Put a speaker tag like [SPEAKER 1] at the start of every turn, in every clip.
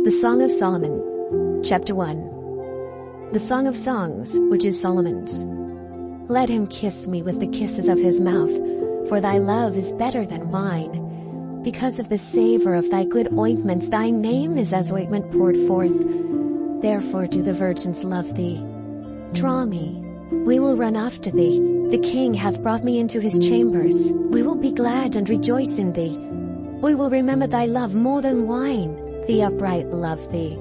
[SPEAKER 1] The Song of Solomon, Chapter 1. The Song of Songs, which is Solomon's. Let him kiss me with the kisses of his mouth, for thy love is better than wine. Because of the savor of thy good ointments, thy name is as ointment poured forth. Therefore do the virgins love thee. Draw me, we will run after thee. The king hath brought me into his chambers. We will be glad and rejoice in thee. We will remember thy love more than wine. The upright love thee.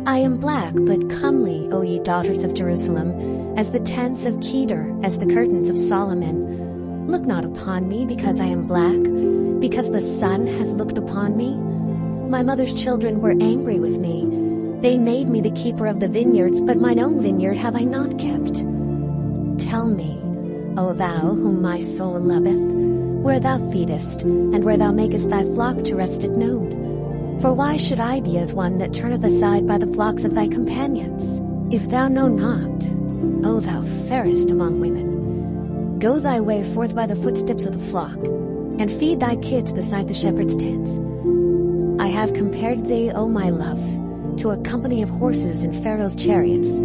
[SPEAKER 1] I am black but comely, O ye daughters of Jerusalem, as the tents of Kedar, as the curtains of Solomon. Look not upon me because I am black, because the sun hath looked upon me. My mother's children were angry with me. They made me the keeper of the vineyards, but mine own vineyard have I not kept. Tell me, O thou whom my soul loveth, where thou feedest, and where thou makest thy flock to rest at noon. For why should I be as one that turneth aside by the flocks of thy companions? If thou know not, O thou fairest among women, go thy way forth by the footsteps of the flock, and feed thy kids beside the shepherd's tents. I have compared thee, O my love, to a company of horses in Pharaoh's chariots.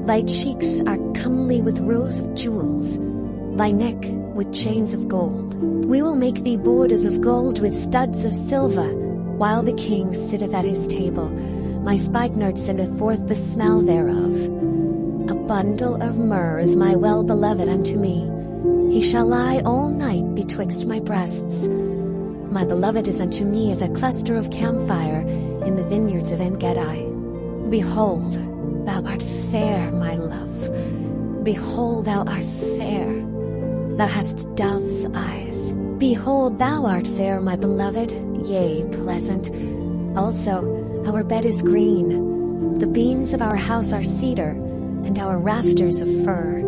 [SPEAKER 1] Thy cheeks are comely with rows of jewels, thy neck with chains of gold. We will make thee borders of gold with studs of silver, while the king sitteth at his table. My spikenard sendeth forth the smell thereof. A bundle of myrrh is my well-beloved unto me. He shall lie all night betwixt my breasts. My beloved is unto me as a cluster of camphire in the vineyards of En-gedi. Behold, thou art fair, my love. Behold, thou art fair. Thou hast dove's eyes. Behold, thou art fair, my beloved, yea, pleasant. Also, our bed is green. The beams of our house are cedar, and our rafters of fir.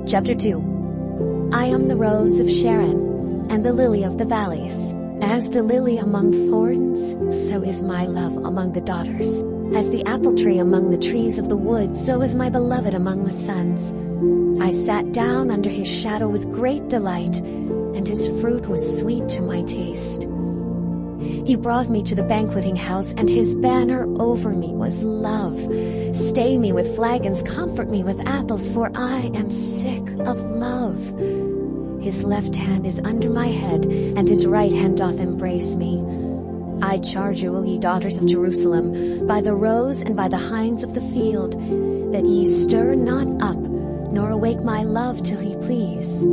[SPEAKER 1] Chapter 2. I am the rose of Sharon, and the lily of the valleys. As the lily among thorns, so is my love among the daughters. As the apple tree among the trees of the wood, so is my beloved among the sons. I sat down under his shadow with great delight, and his fruit was sweet to my taste. He brought me to the banqueting house, and his banner over me was love. Stay me with flagons, comfort me with apples, for I am sick of love. His left hand is under my head, and his right hand doth embrace me. I charge you, O ye daughters of Jerusalem, by the roes and by the hinds of the field, that ye stir not up, nor awake my love till he please.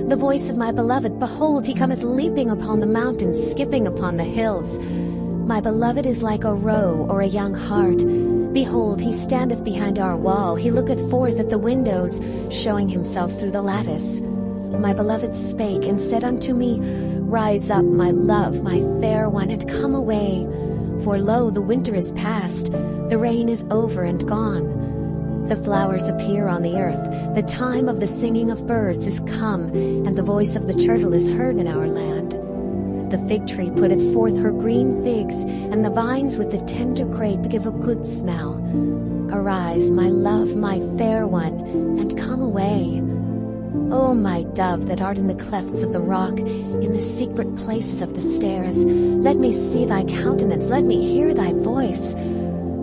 [SPEAKER 1] The voice of my beloved, behold, he cometh leaping upon the mountains, skipping upon the hills. My beloved is like a roe or a young hart. Behold, he standeth behind our wall, he looketh forth at the windows, showing himself through the lattice. My beloved spake and said unto me, Rise up, my love, my fair one, and come away. For lo, the winter is past, the rain is over and gone. The flowers appear on the earth, the time of the singing of birds is come, and the voice of the turtle is heard in our land. The fig tree putteth forth her green figs, and the vines with the tender grape give a good smell. Arise, my love, my fair one, and come away. O my dove that art in the clefts of the rock, in the secret places of the stairs, let me see thy countenance, let me hear thy voice.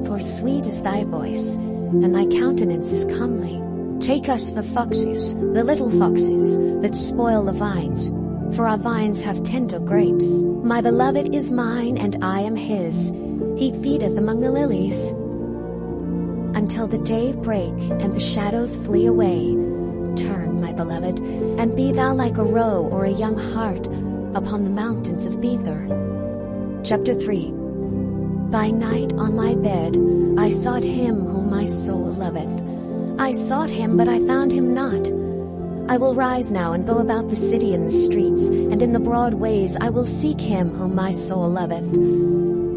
[SPEAKER 1] For sweet is thy voice, and thy countenance is comely. Take us the foxes, the little foxes, that spoil the vines, for our vines have tender grapes. My beloved is mine, and I am his. He feedeth among the lilies. Until the day break, and the shadows flee away, turn, my beloved, and be thou like a roe or a young hart upon the mountains of Bether. Chapter 3. By night on my bed I sought him whom my soul loveth. I sought him, but I found him not. I will rise now and go about the city in the streets, and in the broad ways I will seek him whom my soul loveth.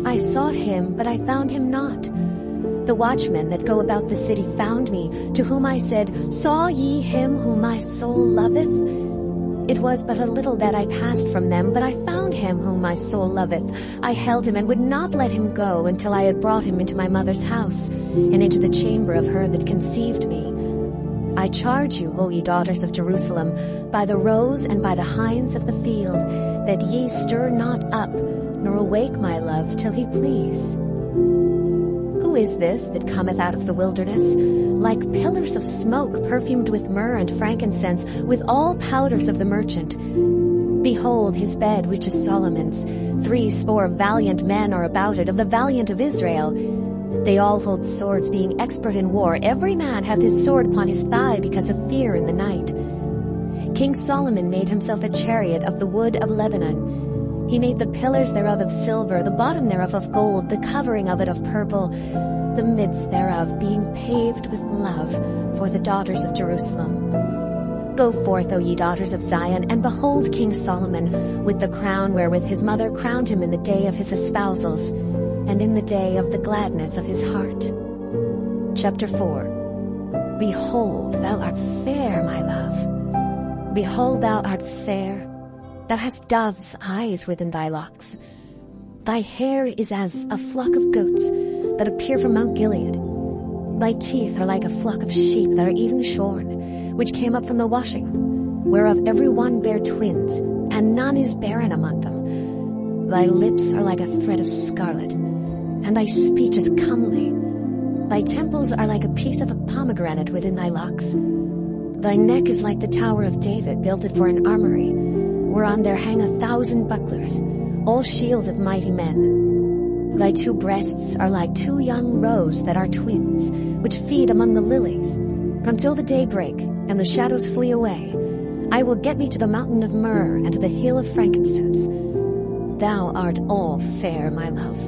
[SPEAKER 1] I sought him, but I found him not. The watchmen that go about the city found me, to whom I said, Saw ye him whom my soul loveth? It was but a little that I passed from them, but I found him whom my soul loveth. I held him and would not let him go until I had brought him into my mother's house, and into the chamber of her that conceived me. I charge you, O ye daughters of Jerusalem, by the roes and by the hinds of the field, that ye stir not up, nor awake my love till he please. Who is this that cometh out of the wilderness, like pillars of smoke perfumed with myrrh and frankincense, with all powders of the merchant? Behold his bed, which is Solomon's. 80 valiant men are about it, of the valiant of Israel. They all hold swords, being expert in war. Every man hath his sword upon his thigh, because of fear in the night. King Solomon made himself a chariot of the wood of Lebanon. He made the pillars thereof of silver, the bottom thereof of gold, the covering of it of purple, the midst thereof being paved with love for the daughters of Jerusalem. Go forth, O ye daughters of Zion, and behold King Solomon, with the crown wherewith his mother crowned him in the day of his espousals, and in the day of the gladness of his heart. Chapter 4. Behold, thou art fair, my love. Behold, thou art fair. Thou hast dove's eyes within thy locks. Thy hair is as a flock of goats that appear from Mount Gilead. Thy teeth are like a flock of sheep that are even shorn, which came up from the washing, whereof every one bare twins, and none is barren among them. Thy lips are like a thread of scarlet, and thy speech is comely. Thy temples are like a piece of a pomegranate within thy locks. Thy neck is like the tower of David, builded for an armory, whereon there hang 1,000 bucklers, all shields of mighty men. Thy 2 breasts are like 2 young roes that are twins, which feed among the lilies, until the day break, and the shadows flee away. I will get me to the mountain of myrrh, and to the hill of frankincense. Thou art all fair, my love.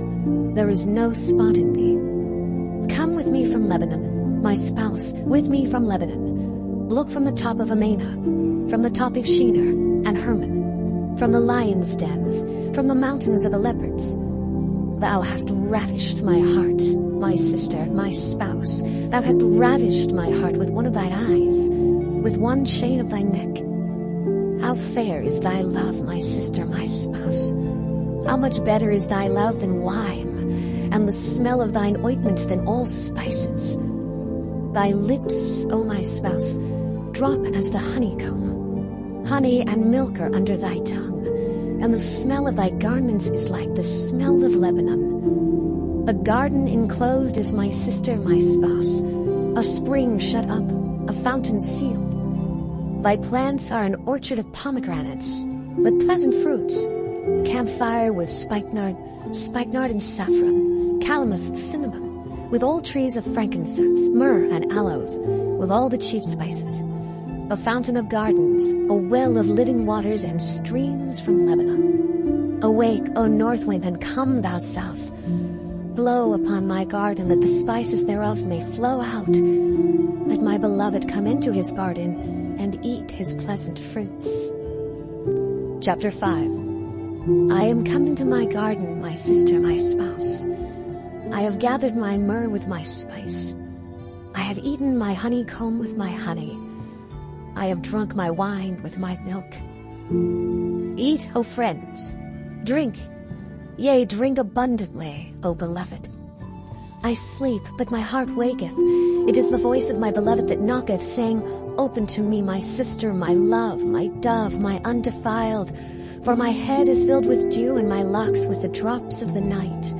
[SPEAKER 1] There is no spot in thee. Come with me from Lebanon, my spouse, with me from Lebanon. Look from the top of Amana, from the top of Shinar and Hermon, from the lions' dens, from the mountains of the leopards. Thou hast ravished my heart, my sister, my spouse. Thou hast ravished my heart with one of thine eyes, with one chain of thy neck. How fair is thy love, my sister, my spouse. How much better is thy love than wine, and the smell of thine ointments than all spices. Thy lips, O my spouse, drop as the honeycomb. Honey and milk are under thy tongue, and the smell of thy garments is like the smell of Lebanon. A garden enclosed is my sister, my spouse, a spring shut up, a fountain sealed. Thy plants are an orchard of pomegranates, with pleasant fruits, camphire with spikenard and saffron, calamus, cinnamon, with all trees of frankincense, myrrh and aloes, with all the chief spices. A fountain of gardens, a well of living waters, and streams from Lebanon. Awake, O north wind, and come, thou south. Blow upon my garden, that the spices thereof may flow out. Let my beloved come into his garden, and eat his pleasant fruits. Chapter 5. I am come into my garden, my sister, my spouse. I have gathered my myrrh with my spice. I have eaten my honeycomb with my honey. I have drunk my wine with my milk. Eat, O friends, drink, yea, drink abundantly, O beloved. I sleep, but my heart waketh. It is the voice of my beloved that knocketh, saying, Open to me, my sister, my love, my dove, my undefiled. For my head is filled with dew, and my locks with the drops of the night.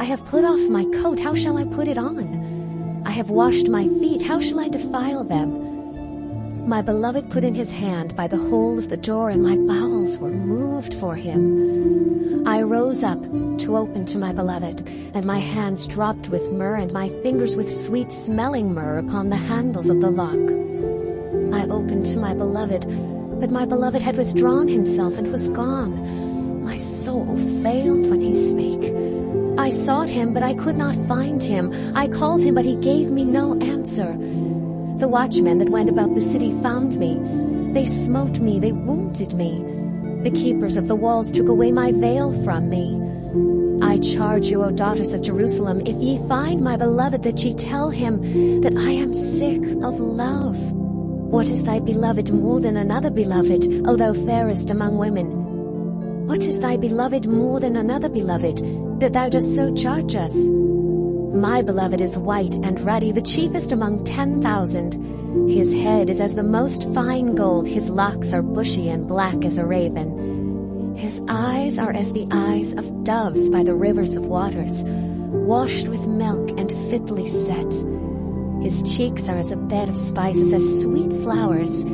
[SPEAKER 1] I have put off my coat, how shall I put it on? I have washed my feet, how shall I defile them? My beloved put in his hand by the hole of the door, and my bowels were moved for him. I rose up to open to my beloved, and my hands dropped with myrrh, and my fingers with sweet-smelling myrrh upon the handles of the lock. I opened to my beloved, but my beloved had withdrawn himself and was gone. My soul failed when he spake. I sought him, but I could not find him. I called him, but he gave me no answer. The watchmen that went about the city found me. They smote me, they wounded me. The keepers of the walls took away my veil from me. I charge you, O daughters of Jerusalem, if ye find my beloved, that ye tell him that I am sick of love. What is thy beloved more than another beloved, O thou fairest among women? What is thy beloved more than another beloved, that thou dost so charge us? My beloved is white and ruddy, the chiefest among 10,000. His head is as the most fine gold, his locks are bushy and black as a raven. His eyes are as the eyes of doves by the rivers of waters, washed with milk and fitly set. His cheeks are as a bed of spices, as sweet flowers.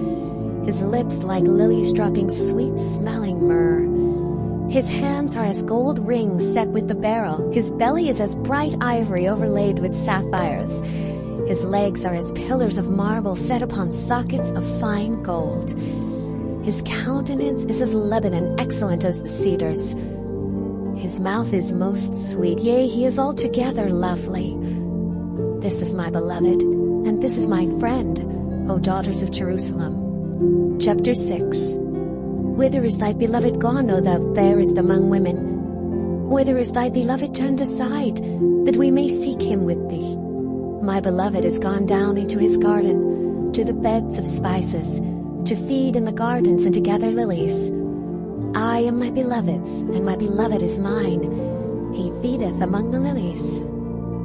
[SPEAKER 1] His lips like lilies dropping sweet-smelling myrrh. His hands are as gold rings set with the beryl. His belly is as bright ivory overlaid with sapphires. His legs are as pillars of marble set upon sockets of fine gold. His countenance is as Lebanon, excellent as the cedars. His mouth is most sweet, yea, he is altogether lovely. This is my beloved, and this is my friend, O daughters of Jerusalem. Chapter 6. Whither is thy beloved gone, O thou fairest among women? Whither is thy beloved turned aside, that we may seek him with thee? My beloved is gone down into his garden, to the beds of spices, to feed in the gardens and to gather lilies. I am my beloved's, and my beloved is mine. He feedeth among the lilies.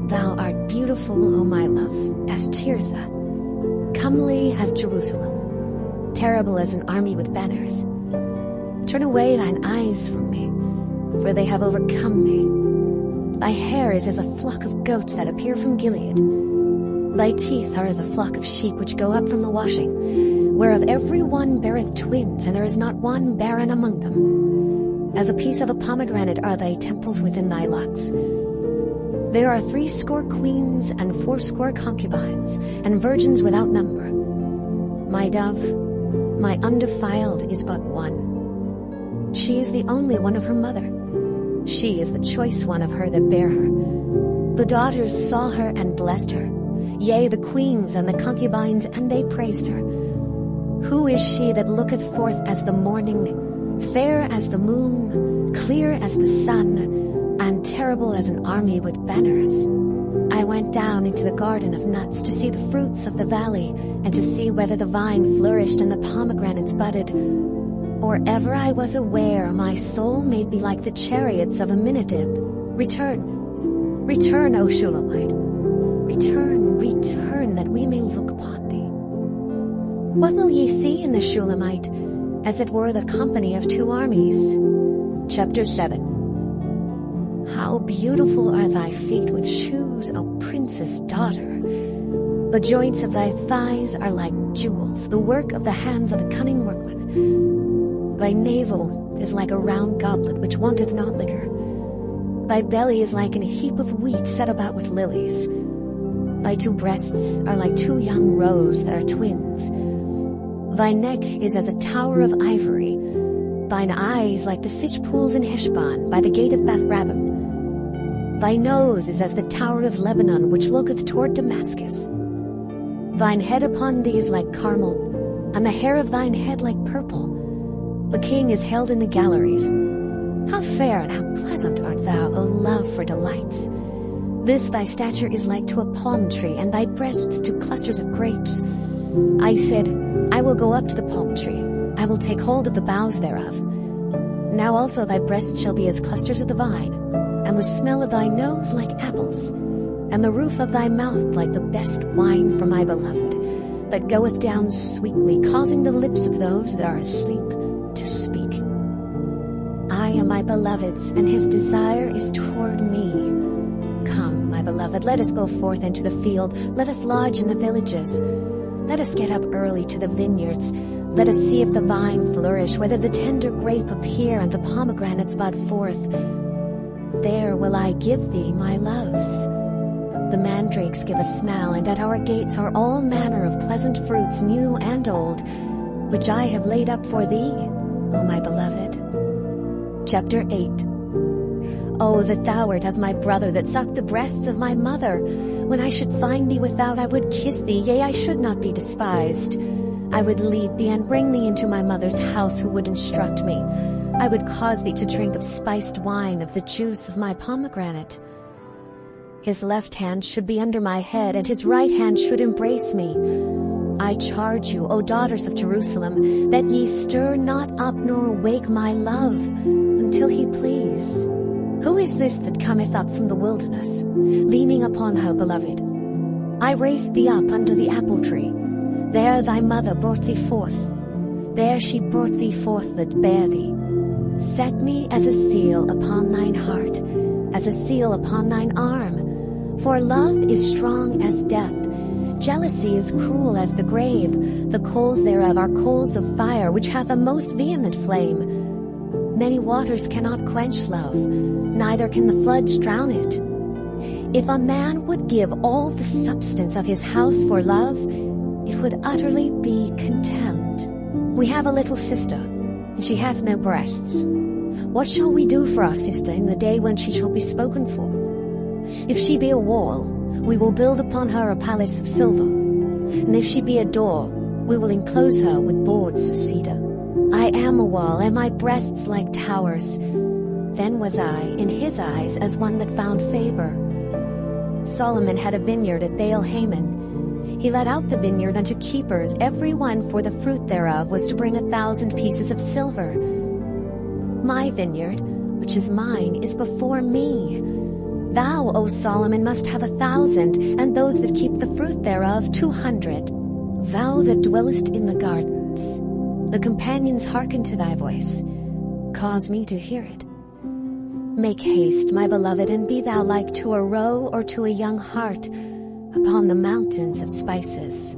[SPEAKER 1] Thou art beautiful, O my love, as Tirzah, comely as Jerusalem, terrible as an army with banners. Turn away thine eyes from me, for they have overcome me. Thy hair is as a flock of goats that appear from Gilead. Thy teeth are as a flock of sheep which go up from the washing, whereof every one beareth twins, and there is not one barren among them. As a piece of a pomegranate are thy temples within thy locks. There are 80 queens and 80 concubines, and virgins without number. My dove, my undefiled, is but one. She is the only one of her mother. She is the choice one of her that bare her. The daughters saw her and blessed her. Yea, the queens and the concubines, and they praised her. Who is she that looketh forth as the morning, fair as the moon, clear as the sun, and terrible as an army with banners? I went down into the garden of nuts to see the fruits of the valley, and to see whether the vine flourished and the pomegranates budded. Or ever I was aware, my soul made me like the chariots of Amminadab. Return, return, O Shulamite. Return, return, that we may look upon thee. What will ye see in the Shulamite? As it were the company of 2 armies. Chapter 7. How beautiful are thy feet with shoes, O princess daughter! The joints of thy thighs are like jewels, the work of the hands of a cunning workman. Thy navel is like a round goblet which wanteth not liquor. Thy belly is like an heap of wheat set about with lilies. Thy 2 breasts are like 2 young roes that are twins. Thy neck is as a tower of ivory. Thine eyes like the fish pools in Heshbon by the gate of Bath-rabbim. Thy nose is as the tower of Lebanon which looketh toward Damascus. Thine head upon thee is like Carmel, and the hair of thine head like purple. The king is held in the galleries. How fair and how pleasant art thou, O love, for delights! This thy stature is like to a palm tree, and thy breasts to clusters of grapes. I said, I will go up to the palm tree. I will take hold of the boughs thereof. Now also thy breasts shall be as clusters of the vine, and the smell of thy nose like apples, and the roof of thy mouth like the best wine from my beloved, that goeth down sweetly, causing the lips of those that are asleep to speak. I am my beloved's, and his desire is toward me. Come, my beloved, let us go forth into the field. Let us lodge in the villages. Let us get up early to the vineyards. Let us see if the vine flourish, whether the tender grape appear, and the pomegranates bud forth. There will I give thee my loves. The mandrakes give a smell, and at our gates are all manner of pleasant fruits, new and old, which I have laid up for thee, O my beloved. Chapter 8. Oh, that thou wert as my brother that sucked the breasts of my mother. When I should find thee without, I would kiss thee, yea, I should not be despised. I would lead thee and bring thee into my mother's house, who would instruct me. I would cause thee to drink of spiced wine, of the juice of my pomegranate. His left hand should be under my head, and his right hand should embrace me. I charge you, O daughters of Jerusalem, that ye stir not up nor wake my love, until he please. Who is this that cometh up from the wilderness, leaning upon her beloved? I raised thee up under the apple tree. There thy mother brought thee forth. There she brought thee forth that bare thee. Set me as a seal upon thine heart, as a seal upon thine arm. For love is strong as death, jealousy is cruel as the grave. The coals thereof are coals of fire, which hath a most vehement flame. Many waters cannot quench love, neither can the floods drown it. If a man would give all the substance of his house for love, it would utterly be contemned. We have a little sister, and she hath no breasts. What shall we do for our sister in the day when she shall be spoken for? If she be a wall, we will build upon her a palace of silver. And if she be a door, we will enclose her with boards of cedar. I am a wall, and my breasts like towers. Then was I in his eyes as one that found favor. Solomon had a vineyard at Baal Hamon. He let out the vineyard unto keepers, every one for the fruit thereof was to bring 1,000 pieces of silver. My vineyard, which is mine, is before me. Thou, O Solomon, must have 1,000, and those that keep the fruit thereof 200. Thou that dwellest in the gardens, the companions hearken to thy voice. Cause me to hear it. Make haste, my beloved, and be thou like to a roe or to a young hart upon the mountains of spices.